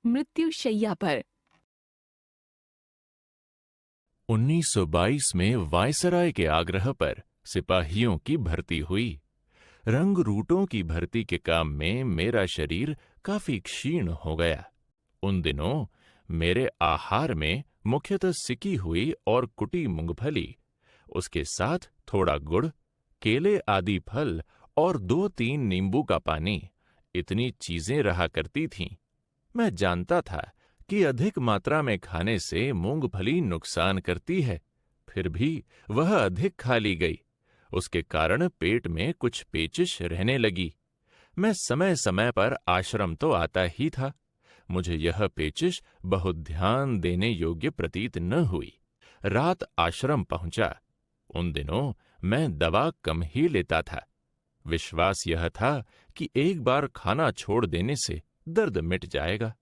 मृत्यु शैया पर। 1922 में वायसराय के आग्रह पर सिपाहियों की भर्ती हुई। रंग रूटों की भर्ती के काम में मेरा शरीर काफी क्षीण हो गया। उन दिनों मेरे आहार में मुख्यतः सिकी हुई और कुटी मूंगफली, उसके साथ थोड़ा गुड़, केले आदि फल और 2-3 नींबू का पानी, इतनी चीजें रहा करती थीं। मैं जानता था कि अधिक मात्रा में खाने से मूंगफली नुकसान करती है, फिर भी वह अधिक खा ली गई। उसके कारण पेट में कुछ पेचिश रहने लगी। मैं समय समय पर आश्रम तो आता ही था, मुझे यह पेचिश बहुत ध्यान देने योग्य प्रतीत न हुई। रात आश्रम पहुंचा। उन दिनों मैं दवा कम ही लेता था। विश्वास यह था कि एक बार खाना छोड़ देने से दर्द मिट जाएगा।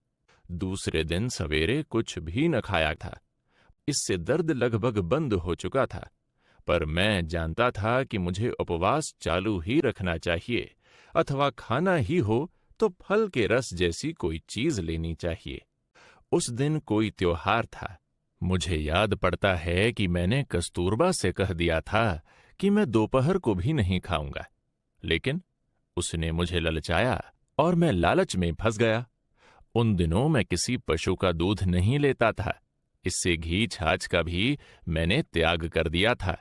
दूसरे दिन सवेरे कुछ भी न खाया था, इससे दर्द लगभग बंद हो चुका था। पर मैं जानता था कि मुझे उपवास चालू ही रखना चाहिए, अथवा खाना ही हो तो फल के रस जैसी कोई चीज लेनी चाहिए। उस दिन कोई त्योहार था। मुझे याद पड़ता है कि मैंने कस्तूरबा से कह दिया था कि मैं दोपहर को भी नहीं खाऊंगा, लेकिन उसने मुझे ललचाया और मैं लालच में फंस गया। उन दिनों मैं किसी पशु का दूध नहीं लेता था, इससे घी छाछ का भी मैंने त्याग कर दिया था।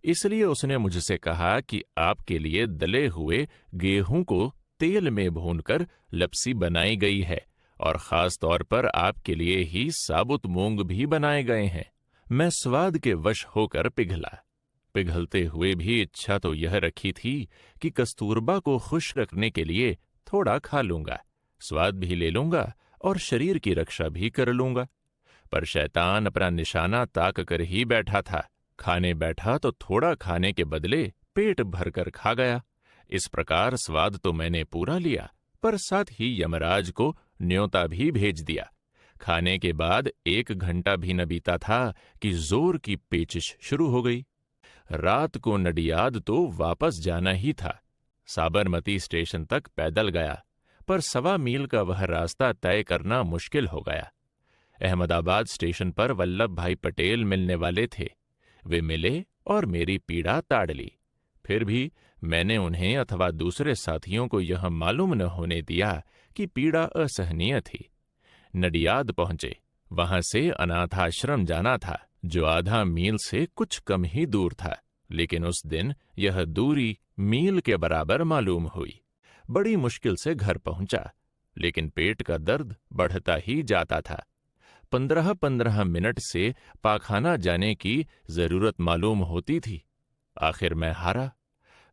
इसलिए उसने मुझसे कहा कि आपके लिए दले हुए गेहूं को तेल में भूनकर लपसी बनाई गई है, और खास तौर पर आपके लिए ही साबुत मूंग भी बनाए गए हैं। मैं स्वाद के वश होकर पिघला। पिघलते हुए भी इच्छा तो यह रखी थी कि कस्तूरबा को खुश रखने के लिए थोड़ा खा लूंगा, स्वाद भी ले लूंगा और शरीर की रक्षा भी कर लूंगा। पर शैतान अपना निशाना ताक कर ही बैठा था। खाने बैठा तो थोड़ा खाने के बदले पेट भरकर खा गया। इस प्रकार स्वाद तो मैंने पूरा लिया, पर साथ ही यमराज को न्योता भी भेज दिया। खाने के बाद 1 घंटा भी न बीता था कि जोर की पेचिश शुरू हो गई। रात को नडियाद तो वापस जाना ही था। साबरमती स्टेशन तक पैदल गया, पर 1.25 मील का वह रास्ता तय करना मुश्किल हो गया। अहमदाबाद स्टेशन पर वल्लभ भाई पटेल मिलने वाले थे। वे मिले और मेरी पीड़ा ताड़ ली। फिर भी मैंने उन्हें अथवा दूसरे साथियों को यह मालूम न होने दिया कि पीड़ा असहनीय थी। नडियाद पहुंचे। वहां से अनाथाश्रम जाना था, जो आधा मील से कुछ कम ही दूर था, लेकिन उस दिन यह दूरी मील के बराबर मालूम हुई। बड़ी मुश्किल से घर पहुंचा, लेकिन पेट का दर्द बढ़ता ही जाता था। 15-15 मिनट से पाखाना जाने की जरूरत मालूम होती थी। आखिर मैं हारा।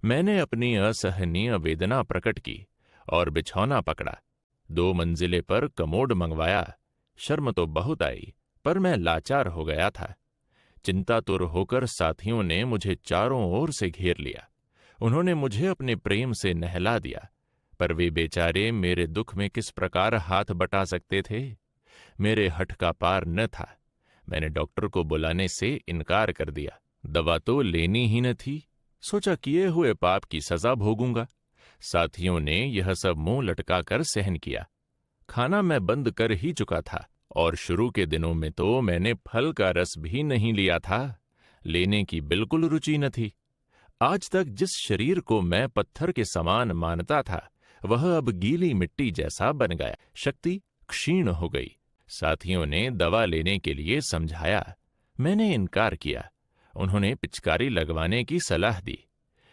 मैंने अपनी असहनीय वेदना प्रकट की और बिछौना पकड़ा। 2 मंजिले पर कमोड मंगवाया। शर्म तो बहुत आई, पर मैं लाचार हो गया था। चिंतातुर होकर साथियों ने मुझे चारों ओर से घेर लिया। उन्होंने मुझे अपने प्रेम से नहला दिया, पर वे बेचारे मेरे दुख में किस प्रकार हाथ बटा सकते थे। मेरे हठ का पार न था। मैंने डॉक्टर को बुलाने से इनकार कर दिया। दवा तो लेनी ही न थी। सोचा किए हुए पाप की सजा भोगूंगा। साथियों ने यह सब मुंह लटकाकर सहन किया। खाना मैं बंद कर ही चुका था, और शुरू के दिनों में तो मैंने फल का रस भी नहीं लिया था। लेने की बिल्कुल रुचि न थी। आज तक जिस शरीर को मैं पत्थर के समान मानता था, वह अब गीली मिट्टी जैसा बन गया। शक्ति क्षीण हो गई। साथियों ने दवा लेने के लिए समझाया। मैंने इनकार किया। उन्होंने पिचकारी लगवाने की सलाह दी।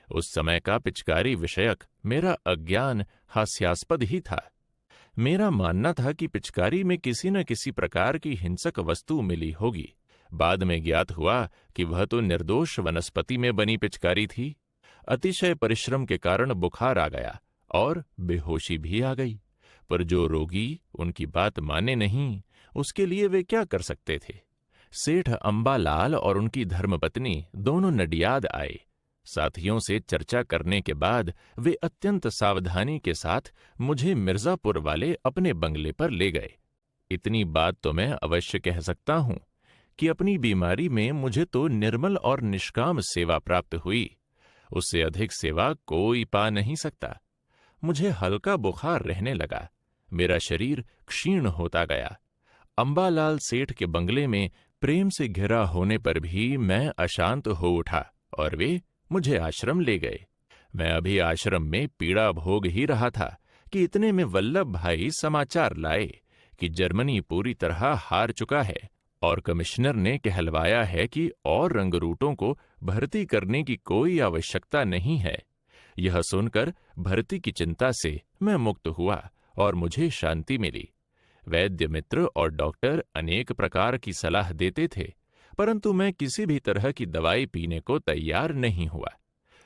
उस समय का पिचकारी विषयक मेरा अज्ञान हास्यास्पद ही था। मेरा मानना था कि पिचकारी में किसी न किसी प्रकार की हिंसक वस्तु मिली होगी। बाद में ज्ञात हुआ कि वह तो निर्दोष वनस्पति में बनी पिचकारी थी। अतिशय परिश्रम के कारण बुखार आ गया और बेहोशी भी आ गई। पर जो रोगी उनकी बात माने नहीं, उसके लिए वे क्या कर सकते थे। सेठ अंबालाल और उनकी धर्मपत्नी दोनों नडियाद आए। साथियों से चर्चा करने के बाद वे अत्यंत सावधानी के साथ मुझे मिर्जापुर वाले अपने बंगले पर ले गए। इतनी बात तो मैं अवश्य कह सकता हूं कि अपनी बीमारी में मुझे तो निर्मल और निष्काम सेवा प्राप्त हुई। उससे अधिक सेवा कोई पा नहीं सकता। मुझे हल्का बुखार रहने लगा। मेरा शरीर क्षीण होता गया। अंबालाल सेठ के बंगले में प्रेम से घिरा होने पर भी मैं अशांत हो उठा और वे मुझे आश्रम ले गए। मैं अभी आश्रम में पीड़ा भोग ही रहा था कि इतने में वल्लभ भाई समाचार लाए कि जर्मनी पूरी तरह हार चुका है और कमिश्नर ने कहलवाया है कि और रंगरूटों को भर्ती करने की कोई आवश्यकता नहीं है। यह सुनकर भर्ती की चिंता से मैं मुक्त हुआ और मुझे शांति मिली। वैद्य मित्र और डॉक्टर अनेक प्रकार की सलाह देते थे, परंतु मैं किसी भी तरह की दवाई पीने को तैयार नहीं हुआ।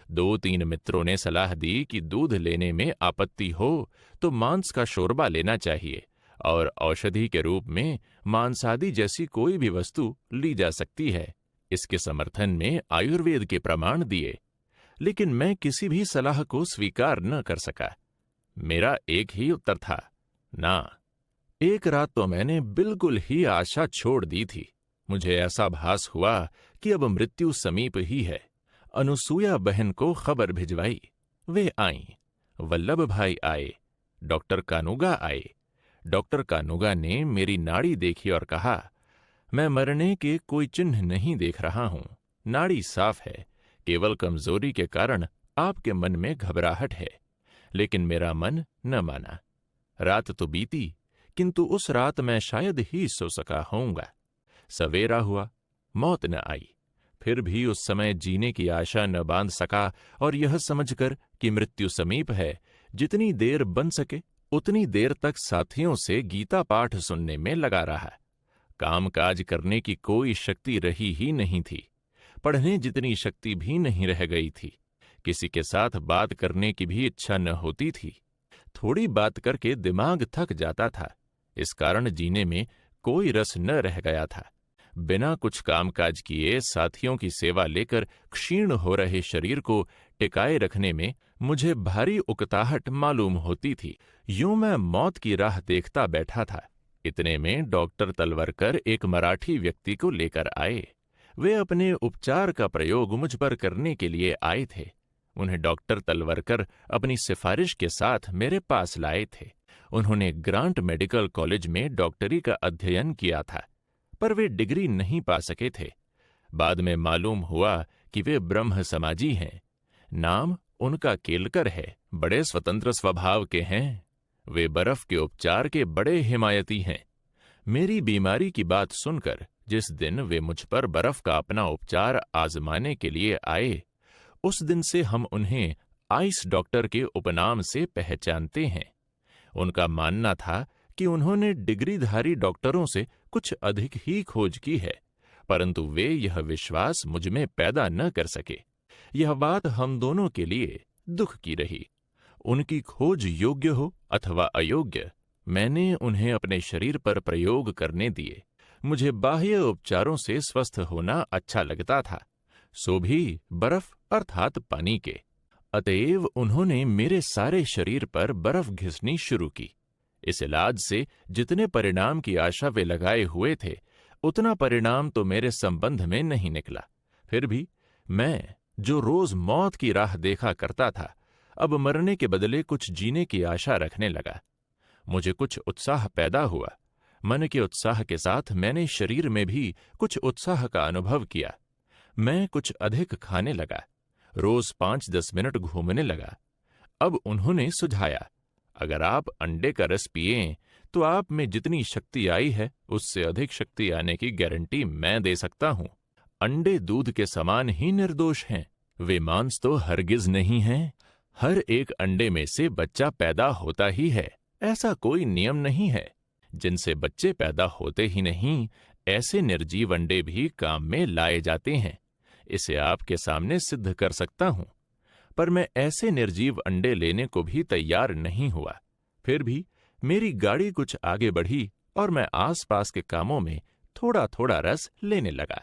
2-3 मित्रों ने सलाह दी कि दूध लेने में आपत्ति हो तो मांस का शोरबा लेना चाहिए और औषधि के रूप में मांसादि जैसी कोई भी वस्तु ली जा सकती है। इसके समर्थन में आयुर्वेद के प्रमाण दिए, लेकिन मैं किसी भी सलाह को स्वीकार न कर सका। मेरा एक ही उत्तर था, ना। एक रात तो मैंने बिल्कुल ही आशा छोड़ दी थी। मुझे ऐसा भास हुआ कि अब मृत्यु समीप ही है। अनुसूया बहन को खबर भिजवाई। वे आईं। वल्लभ भाई आए। डॉक्टर कानूगा आए। डॉक्टर कानूगा ने मेरी नाड़ी देखी और कहा, मैं मरने के कोई चिन्ह नहीं देख रहा हूं। नाड़ी साफ है, केवल कमजोरी के कारण आपके मन में घबराहट है। लेकिन मेरा मन न माना। रात तो बीती, किंतु उस रात मैं शायद ही सो सका होऊंगा। सवेरा हुआ, मौत न आई। फिर भी उस समय जीने की आशा न बांध सका और यह समझकर कि मृत्यु समीप है, जितनी देर बन सके उतनी देर तक साथियों से गीता पाठ सुनने में लगा रहा। कामकाज करने की कोई शक्ति रही ही नहीं थी। पढ़ने जितनी शक्ति भी नहीं रह गई थी। किसी के साथ बात करने की भी इच्छा न होती थी। थोड़ी बात करके दिमाग थक जाता था। इस कारण जीने में कोई रस न रह गया था। बिना कुछ कामकाज किए साथियों की सेवा लेकर क्षीण हो रहे शरीर को टिकाए रखने में मुझे भारी उकताहट मालूम होती थी। यूं मैं मौत की राह देखता बैठा था। इतने में डॉक्टर तलवरकर एक मराठी व्यक्ति को लेकर आए। वे अपने उपचार का प्रयोग मुझ पर करने के लिए आए थे। उन्हें डॉक्टर तलवरकर अपनी सिफारिश के साथ मेरे पास लाए थे। उन्होंने ग्रांट मेडिकल कॉलेज में डॉक्टरी का अध्ययन किया था, पर वे डिग्री नहीं पा सके थे। बाद में मालूम हुआ कि वे ब्रह्म समाजी हैं। नाम उनका केलकर है। बड़े स्वतंत्र स्वभाव के हैं। वे बर्फ के उपचार के बड़े हिमायती हैं। मेरी बीमारी की बात सुनकर जिस दिन वे मुझ पर बर्फ का अपना उपचार आजमाने के लिए आए, उस दिन से हम उन्हें आइस डॉक्टर के उपनाम से पहचानते हैं। उनका मानना था कि उन्होंने डिग्रीधारी डॉक्टरों से कुछ अधिक ही खोज की है, परंतु वे यह विश्वास मुझ में पैदा न कर सके। यह बात हम दोनों के लिए दुख की रही। उनकी खोज योग्य हो अथवा अयोग्य, मैंने उन्हें अपने शरीर पर प्रयोग करने दिए। मुझे बाह्य उपचारों से स्वस्थ होना अच्छा लगता था, सो भी बर्फ अर्थात पानी के। अतएव उन्होंने मेरे सारे शरीर पर बर्फ घिसनी शुरू की। इस इलाज से जितने परिणाम की आशा वे लगाए हुए थे, उतना परिणाम तो मेरे संबंध में नहीं निकला। फिर भी मैं, जो रोज मौत की राह देखा करता था, अब मरने के बदले कुछ जीने की आशा रखने लगा। मुझे कुछ उत्साह पैदा हुआ। मन के उत्साह के साथ मैंने शरीर में भी कुछ उत्साह का अनुभव किया। मैं कुछ अधिक खाने लगा। रोज 5-10 मिनट घूमने लगा। अब उन्होंने सुझाया, अगर आप अंडे का रस पिएं तो आप में जितनी शक्ति आई है उससे अधिक शक्ति आने की गारंटी मैं दे सकता हूं। अंडे दूध के समान ही निर्दोष हैं। वे मांस तो हरगिज नहीं हैं। हर एक अंडे में से बच्चा पैदा होता ही है। ऐसा कोई नियम नहीं है। जिनसे बच्चे पैदा होते ही नहीं, ऐसे निर्जीव अंडे भी काम में लाए जाते हैं। इसे आपके सामने सिद्ध कर सकता हूं। पर मैं ऐसे निर्जीव अंडे लेने को भी तैयार नहीं हुआ। फिर भी मेरी गाड़ी कुछ आगे बढ़ी और मैं आसपास के कामों में थोड़ा थोड़ा रस लेने लगा।